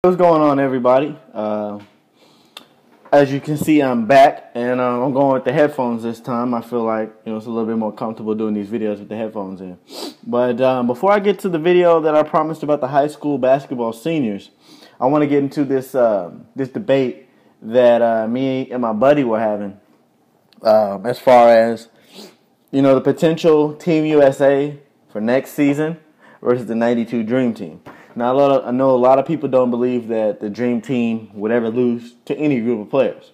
What's going on, everybody? As you can see, I'm back, and I'm going with the headphones this time. I feel like it's a little bit more comfortable doing these videos with the headphones in. But before I get to the video that I promised about the high school basketball seniors, I want to get into this this debate that me and my buddy were having as far as the potential Team USA for next season versus the '92 Dream Team. Now, I know a lot of people don't believe that the Dream Team would ever lose to any group of players.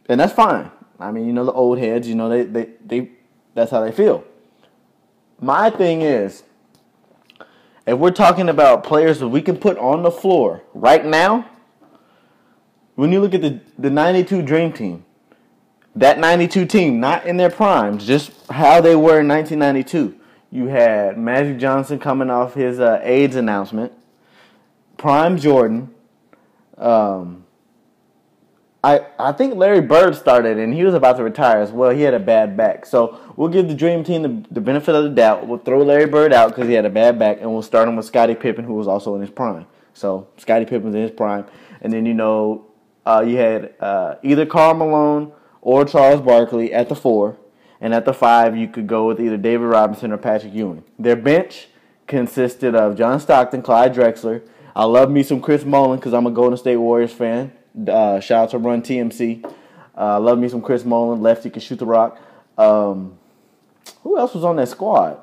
And that's fine. I mean, the old heads, they that's how they feel. My thing is, if we're talking about players that we can put on the floor right now, when you look at the 92 Dream Team, that 92 team, not in their primes, just how they were in 1992. You had Magic Johnson coming off his AIDS announcement, Prime Jordan. I think Larry Bird started, and he was about to retire as well. He had a bad back. So we'll give the Dream Team the benefit of the doubt. We'll throw Larry Bird out because he had a bad back, and we'll start him with Scottie Pippen, who was also in his prime. So Scottie Pippen's in his prime. And then, you had either Karl Malone or Charles Barkley at the 4. And at the 5, you could go with either David Robinson or Patrick Ewing. Their bench consisted of John Stockton, Clyde Drexler. I love me some Chris Mullin because I'm a Golden State Warriors fan. Shout out to Run TMC. Love me some Chris Mullin. Lefty can shoot the rock. Who else was on that squad?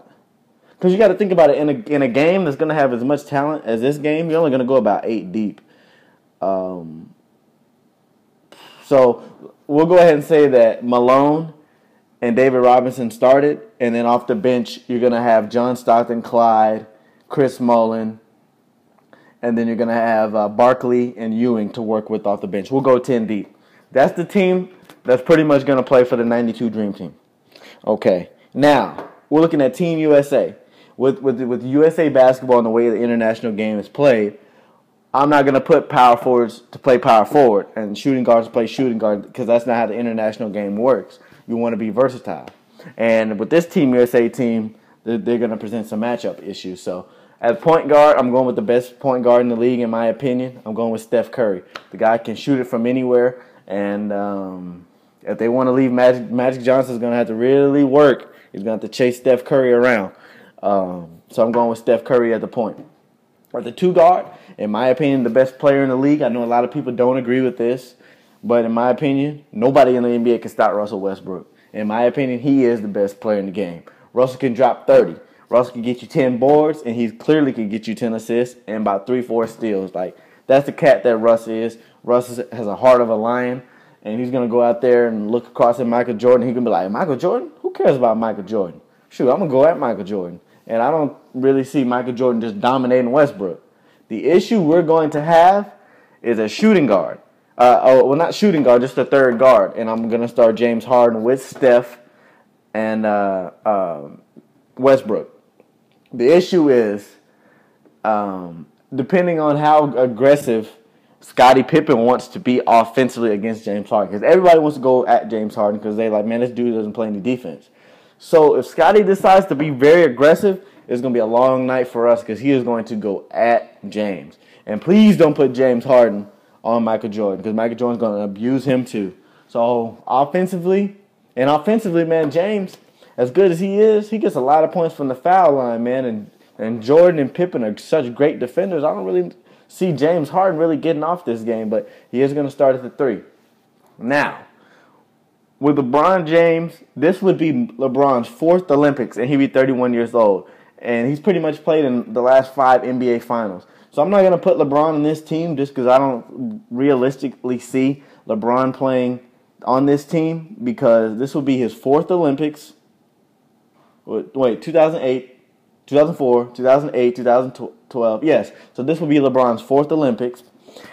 Because you got to think about it. In a game that's going to have as much talent as this game, you're only going to go about 8 deep. So we'll go ahead and say that Malone and David Robinson started, and then off the bench, you're going to have John Stockton, Clyde, Chris Mullin, and then you're going to have Barkley and Ewing to work with off the bench. We'll go 10 deep. That's the team that's pretty much going to play for the 92 Dream Team. Okay, now, we're looking at Team USA. With USA basketball and the way the international game is played, I'm not going to put power forwards to play power forward and shooting guards to play shooting guard because that's not how the international game works. You want to be versatile. And with this Team USA team, they're going to present some matchup issues. So at point guard, I'm going with the best point guard in the league, in my opinion. I'm going with Steph Curry. The guy can shoot it from anywhere. And if they want to leave Magic Johnson's going to have to really work. He's going to have to chase Steph Curry around. So I'm going with Steph Curry at the point. Or the 2 guard, in my opinion, the best player in the league. I know a lot of people don't agree with this. But in my opinion, nobody in the NBA can stop Russell Westbrook. In my opinion, he is the best player in the game. Russell can drop 30. Russell can get you 10 boards, and he clearly can get you 10 assists and about 3-4 steals. That's the cat that Russ is. Russ has a heart of a lion, and he's going to go out there and look across at Michael Jordan. He can be like, Michael Jordan? Who cares about Michael Jordan? Shoot, I'm going to go at Michael Jordan. And I don't really see Michael Jordan just dominating Westbrook. The issue we're going to have is a shooting guard. Not shooting guard, just a 3rd guard. And I'm going to start James Harden with Steph and Westbrook. The issue is, depending on how aggressive Scottie Pippen wants to be offensively against James Harden. Because everybody wants to go at James Harden because they're like, man, this dude doesn't play any defense. So if Scottie decides to be very aggressive, it's going to be a long night for us because he is going to go at James. And please don't put James Harden on Michael Jordan because Michael Jordan's going to abuse him too. So offensively, man, James, as good as he is, he gets a lot of points from the foul line, man. And Jordan and Pippen are such great defenders. I don't really see James Harden really getting off this game, but he is going to start at the 3. Now, with LeBron James, this would be LeBron's 4th Olympics, and he'd be 31 years old. And he's pretty much played in the last 5 NBA Finals. So I'm not going to put LeBron in this team just because I don't realistically see LeBron playing on this team because this will be his 4th Olympics. Wait, 2008, 2004, 2008, 2012. Yes, so this will be LeBron's 4th Olympics.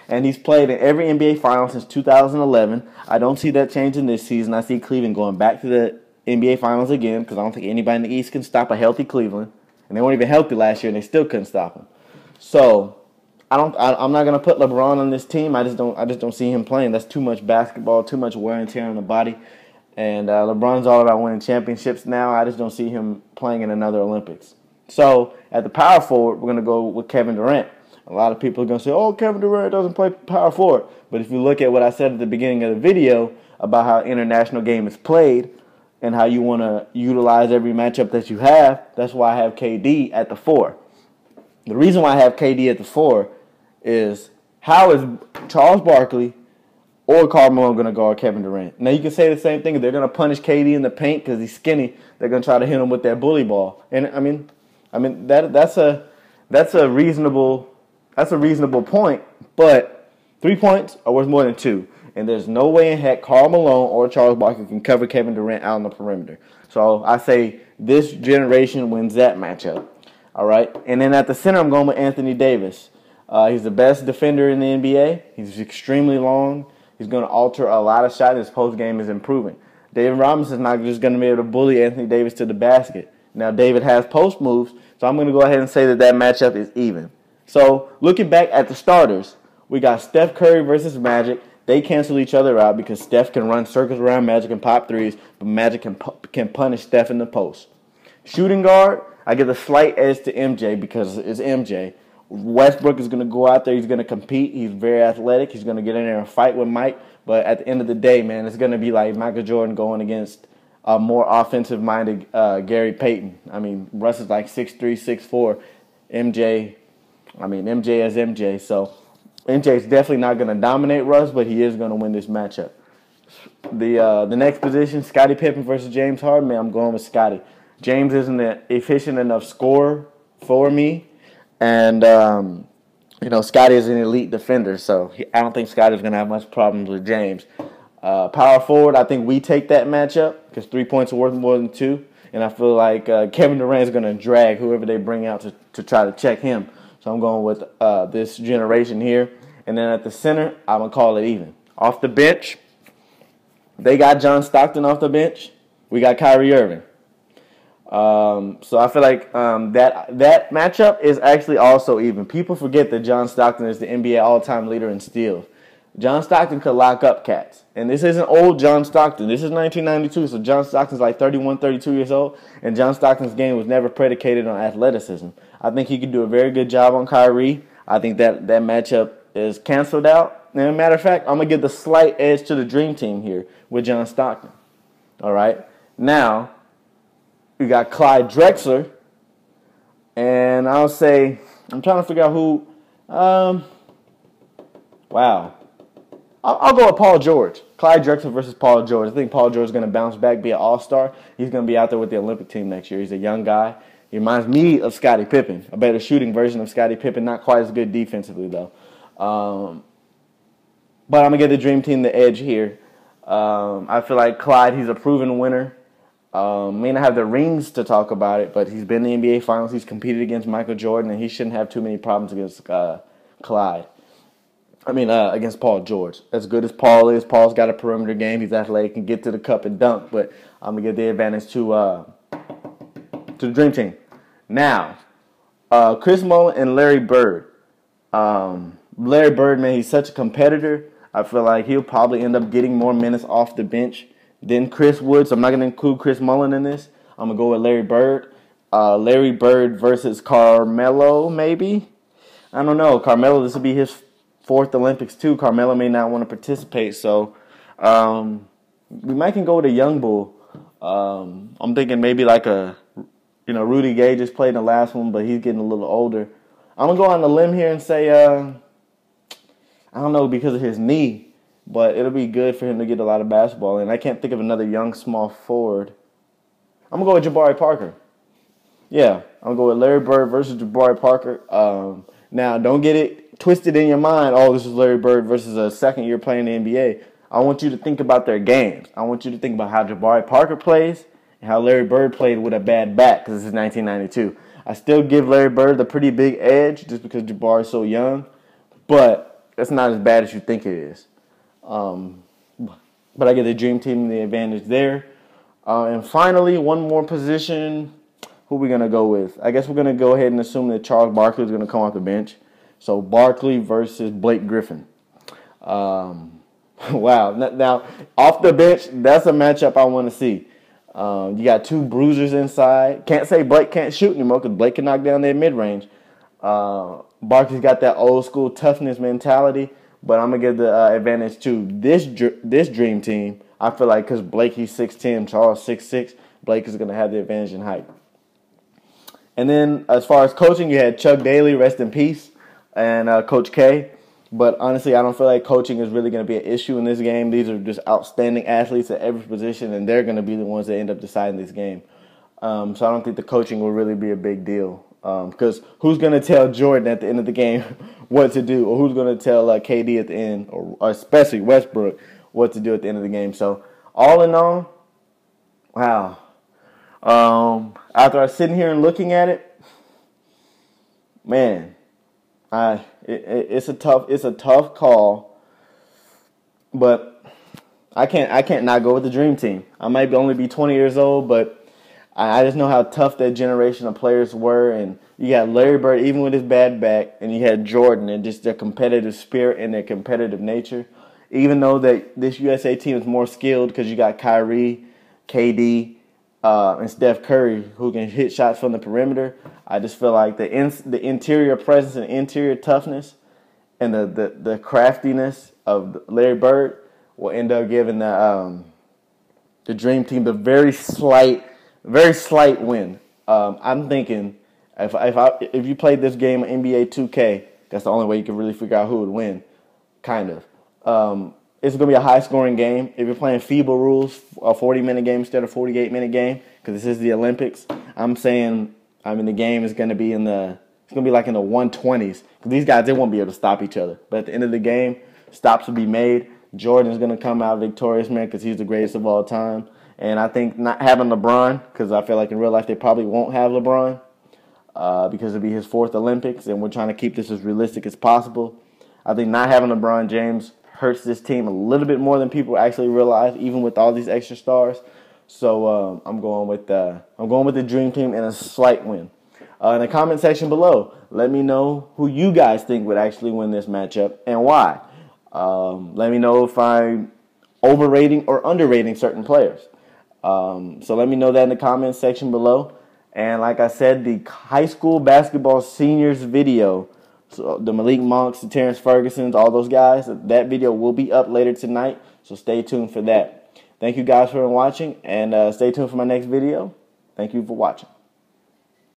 And he's played in every NBA Final since 2011. I don't see that changing this season. I see Cleveland going back to the NBA Finals again because I don't think anybody in the East can stop a healthy Cleveland. And they weren't even healthy last year, and they still couldn't stop him. So I'm not gonna put LeBron on this team. I just don't see him playing. That's too much basketball, too much wear and tear on the body. And LeBron's all about winning championships now. I just don't see him playing in another Olympics. So at the power forward, we're gonna go with Kevin Durant. A lot of people are going to say, oh, Kevin Durant doesn't play power forward. But if you look at what I said at the beginning of the video about how international game is played and how you want to utilize every matchup that you have, that's why I have KD at the 4. The reason why I have KD at the 4 is how is Charles Barkley or Karl Malone going to guard Kevin Durant? Now, you can say the same thing. If they're going to punish KD in the paint because he's skinny, they're going to try to hit him with that bully ball. And, I mean that's a reasonable point, but 3 points are worth more than 2. And there's no way in heck Karl Malone or Charles Barkley can cover Kevin Durant out on the perimeter. So I say this generation wins that matchup. All right? And then at the center, I'm going with Anthony Davis. He's the best defender in the NBA. He's extremely long. He's going to alter a lot of shots. His post game is improving. David Robinson's not just going to be able to bully Anthony Davis to the basket. Now, David has post moves, so I'm going to go ahead and say that matchup is even. So, looking back at the starters, we got Steph Curry versus Magic. They cancel each other out because Steph can run circles around Magic and pop threes, but Magic can punish Steph in the post. Shooting guard, I give a slight edge to MJ because it's MJ. Westbrook is going to go out there. He's going to compete. He's very athletic. He's going to get in there and fight with Mike. But at the end of the day, man, it's going to be like Michael Jordan going against a more offensive-minded Gary Payton. I mean, Russ is like 6'3", 6'4". MJ is MJ. So MJ is definitely not going to dominate Russ, but he is going to win this matchup. The next position, Scottie Pippen versus James Harden, man, I'm going with Scottie. James isn't an efficient enough scorer for me. And, Scottie is an elite defender, so I don't think Scottie's going to have much problems with James. Power forward, I think we take that matchup because 3 points are worth more than 2. And I feel like Kevin Durant is going to drag whoever they bring out to try to check him. So I'm going with this generation here. And then at the center, I'm going to call it even. Off the bench, they got John Stockton off the bench. We got Kyrie Irving. So I feel like that matchup is actually also even. People forget that John Stockton is the NBA all-time leader in steals. John Stockton could lock up cats. And this isn't old John Stockton. This is 1992, so John Stockton's like 31, 32 years old. And John Stockton's game was never predicated on athleticism. I think he could do a very good job on Kyrie. I think that matchup is canceled out. And as a matter of fact, I'm going to give the slight edge to the Dream Team here with John Stockton. All right? Now, we got Clyde Drexler, and I'll say, I'm trying to figure out who, I'll go with Paul George. Clyde Drexler versus Paul George. I think Paul George is going to bounce back, be an all-star. He's going to be out there with the Olympic team next year. He's a young guy. He reminds me of Scottie Pippen, a better shooting version of Scottie Pippen, not quite as good defensively, though. But I'm going to give the Dream Team the edge here. I feel like Clyde, he's a proven winner. May not have the rings to talk about it, but he's been in the NBA Finals. He's competed against Michael Jordan, and he shouldn't have too many problems against against Paul George. As good as Paul is, Paul's got a perimeter game. He's athletic, can get to the cup and dunk, but I'm going to give the advantage to the Dream Team. Now, Chris Mullin and Larry Bird. Larry Bird, man, he's such a competitor. I feel like he'll probably end up getting more minutes off the bench than Chris would, so I'm not going to include Chris Mullin in this. I'm going to go with Larry Bird. Larry Bird versus Carmelo, maybe? I don't know. Carmelo, this will be his 4th Olympics, too. Carmelo may not want to participate, so we might can go with a young bull. I'm thinking maybe like Rudy Gay just played in the last one, but he's getting a little older. I'm going to go on the limb here and say, I don't know, because of his knee, but it'll be good for him to get a lot of basketball. And I can't think of another young small forward. I'm going to go with Jabari Parker. Yeah, I'm going to go with Larry Bird versus Jabari Parker. Now, don't get it twisted in your mind, oh, this is Larry Bird versus a second year playing in the NBA. I want you to think about their games. I want you to think about how Jabari Parker plays and how Larry Bird played with a bad back because this is 1992. I still give Larry Bird the pretty big edge just because Jabari is so young, but it's not as bad as you think it is. But I give the Dream Team the advantage there. And finally, one more position. Who are we going to go with? I guess we're going to go ahead and assume that Charles Barkley is going to come off the bench. So Barkley versus Blake Griffin. Wow. Now, off the bench, that's a matchup I want to see. You got two bruisers inside. Can't say Blake can't shoot anymore because Blake can knock down that mid-range. Barkley's got that old school toughness mentality, but I'm gonna give the advantage to this dream team. I feel like because Blake, he's 6'10", Charles 6'6", Blake is gonna have the advantage in height. And then as far as coaching, you had Chuck Daly, rest in peace, and Coach K. But honestly, I don't feel like coaching is really going to be an issue in this game. These are just outstanding athletes at every position, and they're going to be the ones that end up deciding this game. So I don't think the coaching will really be a big deal. Because who's going to tell Jordan at the end of the game what to do, or who's going to tell KD at the end, or especially Westbrook, what to do at the end of the game? So all in all, wow. After I was sitting here and looking at it, man, it's a tough call, but I can't not go with the dream team. I might only be 20 years old, but I just know how tough that generation of players were, and you got Larry Bird, even with his bad back, and you had Jordan, and just their competitive spirit and their competitive nature. Even though that this USA team is more skilled because you got Kyrie, KD, and Steph Curry who can hit shots from the perimeter, I just feel like the interior presence and interior toughness and the craftiness of Larry Bird will end up giving the dream team the very slight win. I'm thinking if you played this game on NBA 2K, that's the only way you can really figure out who would win, kind of. It's going to be a high-scoring game. If you're playing FIBA rules, a 40-minute game instead of a 48-minute game, because this is the Olympics, the game is going to be in the 120s. Because these guys, they won't be able to stop each other. But at the end of the game, stops will be made. Jordan's going to come out victorious, man, because he's the greatest of all time. And I think not having LeBron, because I feel like in real life they probably won't have LeBron, because it'll be his 4th Olympics, and we're trying to keep this as realistic as possible. I think not having LeBron James hurts this team a little bit more than people actually realize, even with all these extra stars. So I'm going with the dream team and a slight win. In the comment section below, let me know who you guys think would actually win this matchup and why. Let me know if I'm overrating or underrating certain players. So let me know that in the comment section below. And like I said, the high school basketball seniors video, so the Malik Monks, the Terrence Fergusons, all those guys, that video will be up later tonight. So stay tuned for that. Thank you guys for watching, and stay tuned for my next video. Thank you for watching.